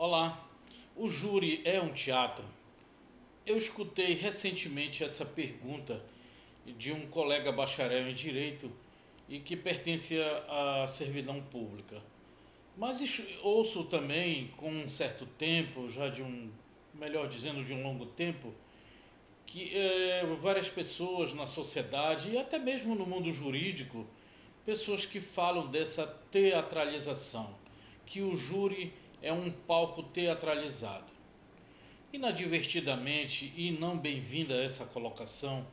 Olá, o júri é um teatro? Eu escutei recentemente essa pergunta de um colega bacharel em Direito e que pertence à servidão pública. Mas ouço também, com um certo tempo, melhor dizendo, de um longo tempo, que várias pessoas na sociedade e até mesmo no mundo jurídico, pessoas que falam dessa teatralização, que o júri é um palco teatralizado. Inadvertidamente e não bem-vinda essa colocação,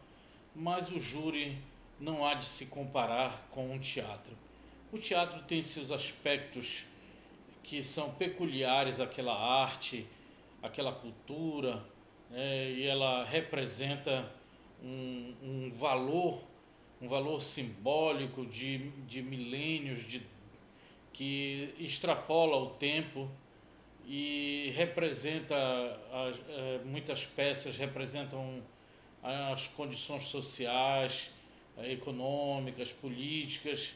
mas o júri não há de se comparar com um teatro. O teatro tem seus aspectos que são peculiares àquela arte, àquela cultura, e ela representa um valor simbólico de milênios, que extrapola o tempo e representa muitas peças representam as condições sociais, econômicas, políticas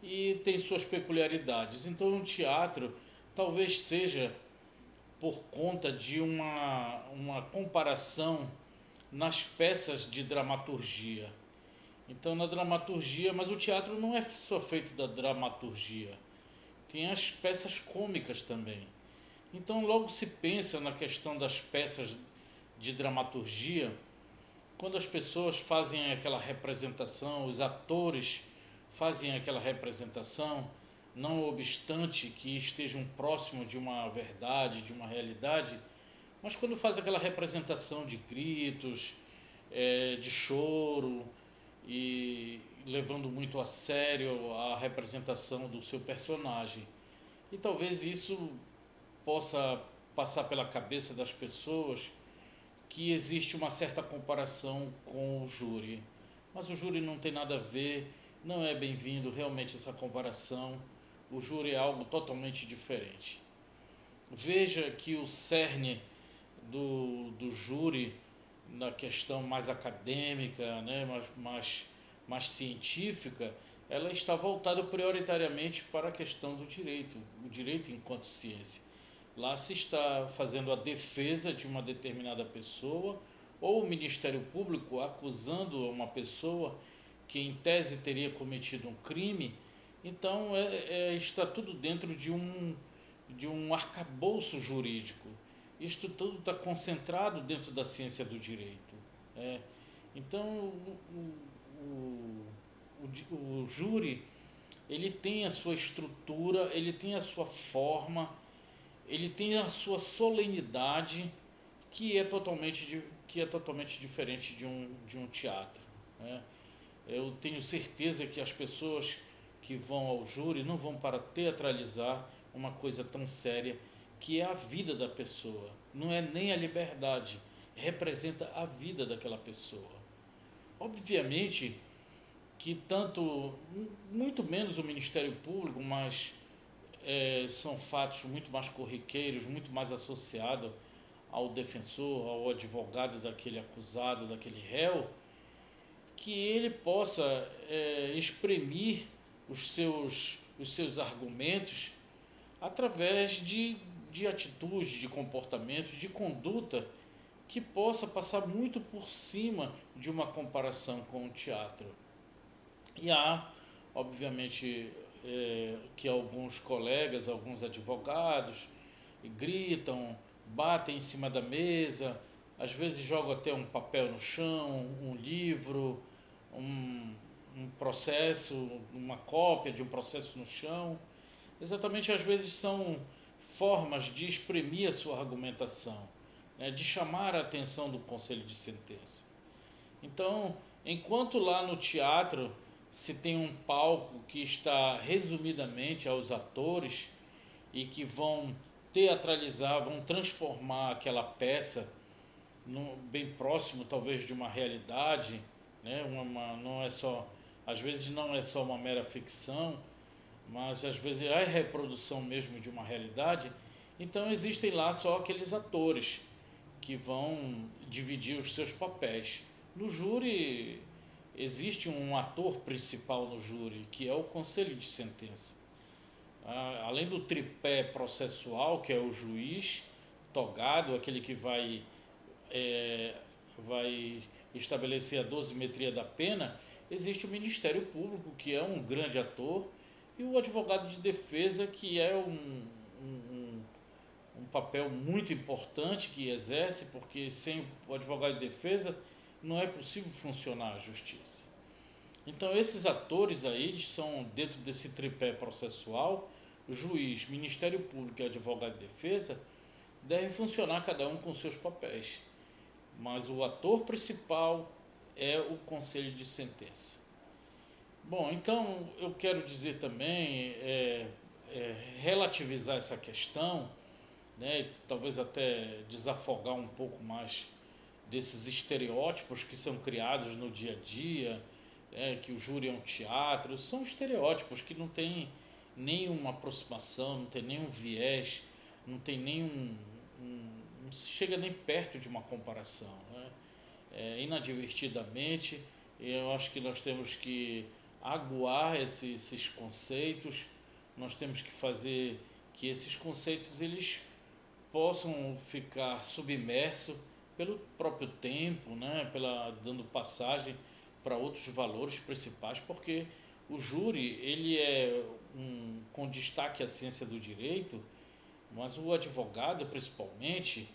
e tem suas peculiaridades. Então o teatro talvez seja por conta de uma comparação nas peças de dramaturgia. Então na dramaturgia, mas o teatro não é só feito da dramaturgia, tem as peças cômicas também. Então logo se pensa na questão das peças de dramaturgia, quando as pessoas fazem aquela representação, os atores fazem aquela representação, não obstante que estejam próximo de uma verdade, de uma realidade, mas quando faz aquela representação de gritos, de choro e levando muito a sério a representação do seu personagem. E talvez isso possa passar pela cabeça das pessoas que existe uma certa comparação com o júri. Mas o júri não tem nada a ver, não é bem-vindo realmente essa comparação. O júri é algo totalmente diferente. Veja que o cerne do júri, na questão mais acadêmica, né, mais científica, ela está voltada prioritariamente para a questão do direito, o direito enquanto ciência. Lá se está fazendo a defesa de uma determinada pessoa ou o Ministério Público acusando uma pessoa que em tese teria cometido um crime. Então está tudo dentro de um arcabouço jurídico. Isto tudo está concentrado dentro da ciência do direito. É. Então o júri ele tem a sua estrutura, ele tem a sua forma, ele tem a sua solenidade que é totalmente diferente de um teatro. Né? Eu tenho certeza que as pessoas que vão ao júri não vão para teatralizar uma coisa tão séria que é a vida da pessoa. Não é nem a liberdade, representa a vida daquela pessoa. Obviamente que muito menos o Ministério Público, mas são fatos muito mais corriqueiros, muito mais associados ao defensor, ao advogado daquele acusado, daquele réu, que ele possa exprimir os seus argumentos através de atitudes, de comportamentos, de conduta que possa passar muito por cima de uma comparação com o teatro. E há, obviamente, que alguns colegas, alguns advogados, gritam, batem em cima da mesa, às vezes jogam até um papel no chão, um livro, um processo, uma cópia de um processo no chão. Exatamente, às vezes são formas de exprimir a sua argumentação, né, de chamar a atenção do conselho de sentença. Então, enquanto lá no teatro se tem um palco que está resumidamente aos atores e que vão teatralizar, vão transformar aquela peça bem próximo talvez de uma realidade, né? Não é só, às vezes não é só uma mera ficção, mas às vezes é a reprodução mesmo de uma realidade. Então existem lá só aqueles atores que vão dividir os seus papéis. No júri existe um ator principal no júri, que é o conselho de sentença. além do tripé processual, que é o juiz togado, aquele que vai estabelecer a dosimetria da pena, existe o Ministério Público, que é um grande ator, e o advogado de defesa, que é um papel muito importante que exerce, porque sem o advogado de defesa não é possível funcionar a justiça. Então esses atores aí, eles são dentro desse tripé processual, juiz, Ministério Público e advogado de defesa, deve funcionar cada um com seus papéis. Mas o ator principal é o conselho de sentença. Bom, então eu quero dizer também, relativizar essa questão, né, talvez até desafogar um pouco mais desses estereótipos que são criados no dia a dia, que o júri é um teatro. São estereótipos que não tem nenhuma aproximação, não tem nenhum viés, não tem não se chega nem perto de uma comparação, né? Inadvertidamente, eu acho que nós temos que aguar esses conceitos, nós temos que fazer que esses conceitos eles possam ficar submersos pelo próprio tempo, né? Dando passagem para outros valores principais, porque o júri ele com destaque à ciência do direito, mas o advogado principalmente,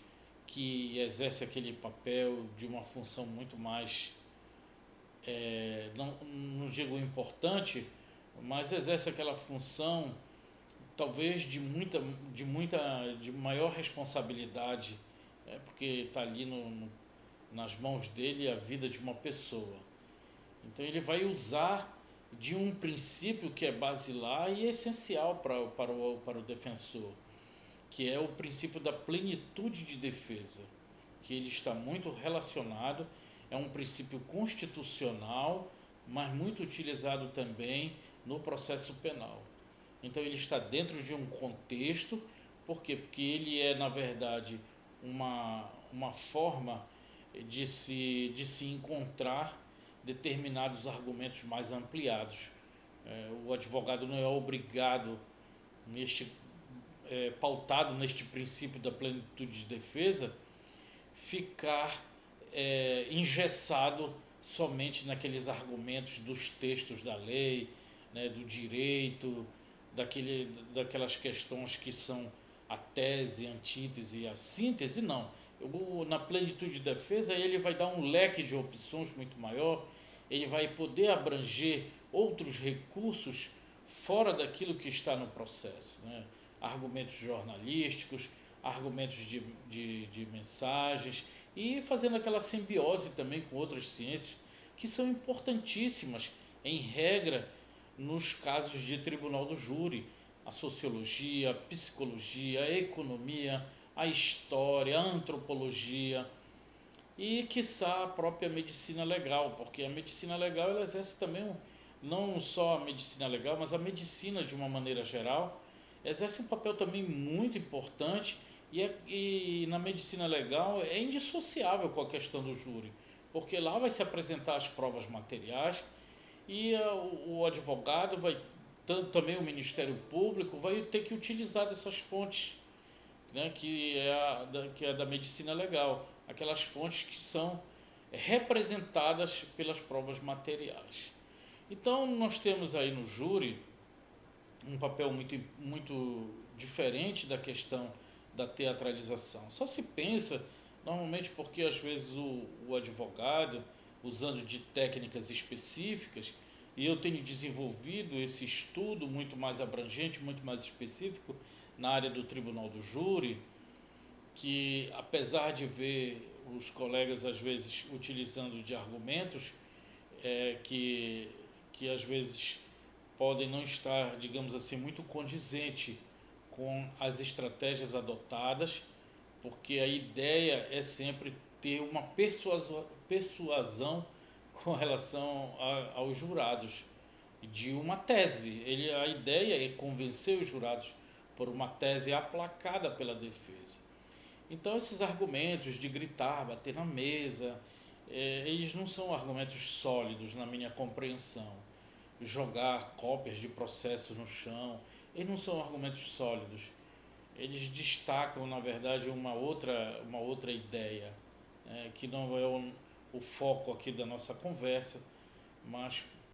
que exerce aquele papel de uma função muito mais, não digo importante, mas exerce aquela função talvez de maior responsabilidade, porque está ali nas mãos dele a vida de uma pessoa. Então ele vai usar de um princípio que é basilar e essencial para o defensor, que é o princípio da plenitude de defesa, que ele está muito relacionado, é um princípio constitucional, mas muito utilizado também no processo penal. Então ele está dentro de um contexto, por quê? Porque ele é, na verdade, uma forma de se encontrar determinados argumentos mais ampliados. O advogado não é obrigado, pautado neste princípio da plenitude de defesa, ficar engessado somente naqueles argumentos dos textos da lei, né, do direito, daquelas questões que são a tese, a antítese e a síntese. Não. Na plenitude de defesa, ele vai dar um leque de opções muito maior, ele vai poder abranger outros recursos fora daquilo que está no processo, né? Argumentos jornalísticos, argumentos de mensagens, e fazendo aquela simbiose também com outras ciências que são importantíssimas, em regra, nos casos de tribunal do júri: a sociologia, a psicologia, a economia, a história, a antropologia e, quiçá, a própria medicina legal, porque a medicina legal ela exerce também, não só a medicina legal, mas a medicina de uma maneira geral, exerce um papel também muito importante, e na medicina legal é indissociável com a questão do júri, porque lá vai se apresentar as provas materiais e o advogado vai, também o Ministério Público, vai ter que utilizar dessas fontes, né, que é da medicina legal, aquelas fontes que são representadas pelas provas materiais. Então nós temos aí no júri um papel muito, muito diferente da questão da teatralização. Só se pensa, normalmente porque às vezes o advogado, usando de técnicas específicas, e eu tenho desenvolvido esse estudo muito mais abrangente, muito mais específico na área do tribunal do júri, que apesar de ver os colegas às vezes utilizando de argumentos que às vezes podem não estar, digamos assim, muito condizente com as estratégias adotadas, porque a ideia é sempre ter uma persuasão com relação aos jurados de uma tese. A ideia é convencer os jurados por uma tese aplacada pela defesa. Então esses argumentos de gritar, bater na mesa, eles não são argumentos sólidos na minha compreensão. Jogar cópias de processos no chão, eles não são argumentos sólidos. Eles destacam, na verdade, uma outra ideia, que não é o foco aqui da nossa conversa, mas